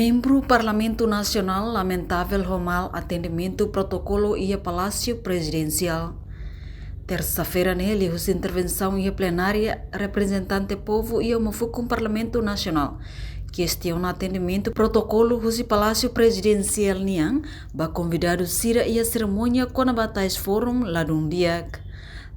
Membro Parlamento Nacional lamentável mal atendimento protocolo e Palácio Presidencial. Terça-feira nele, a intervenção e plenária representante povo e o Fucum Parlamento Nacional. Questiona atendimento protocolo do Palácio Presidencial Niang, ba convidado Sira e a cerimônia com a Batais Fórum Ladundiak.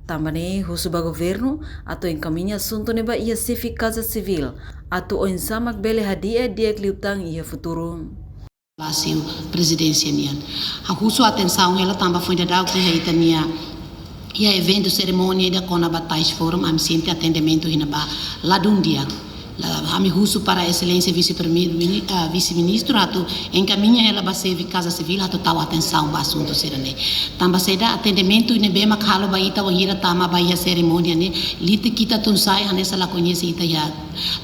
Também o governo atau encaminha assunto neba ia civi Casa Civil atau o insamak bele hadia dia liutang ia futuro. Palácio Presidencial. A sua atenção ela também foi dada que a Itania e a evento cerimônia da Kona Batais Fórum am sente atendimento hina ba Ladundiak. Ami husu para a excelência vice-ministro atu encaminha ela ba servir Casa Civil atu tau atenção ba assunto serane tamba seda atendimento ine bema khalo ba ita wahira tama ba ia cerimônia ne lite kita tunsai hanesa la conhece ita ya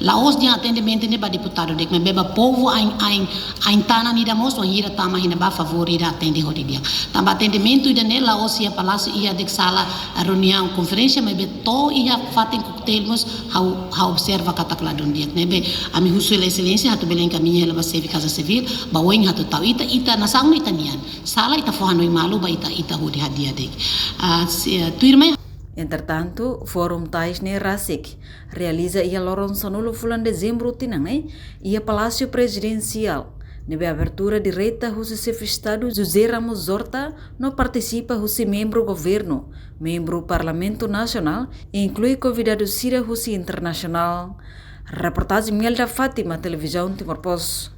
laos dia atendimento ne ba deputado dek me beba povo ain tana ni damos wahira tama hina ba favorita atende hodi dia tamba atendimento ida ne laos ia palácio ia dek sala reunião conferência me beto ia fatem coquetelmos how observa katakla diak nebe ami husu la excelência hatu beleng kami ela ba servir Casa Civil ba weng hatu tau ita nasang ita nian sala ita fohanoi malu ba ita hodi hadia dek tuirma. Entretanto, Fórum Taisne Rasik realiza ia lorong sanulo bulan dezembro tinangai ia Palácio Presidencial. Nebe abertura direta o chefe Estado José Ramos Horta não participa o membro governo, membro Parlamento Nacional e inclui convidado Sira o internacional. Reportagem Melda Fátima, Televisão Timor-Post.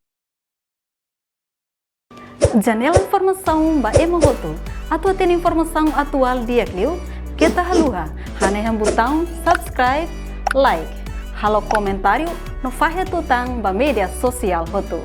Janela informação ba emohoto. Atua tem informação atual dia Clio. Kita haluha. Hane yang botão subscribe, like. Halo comentário no fahe tutang ba media sosial hoto.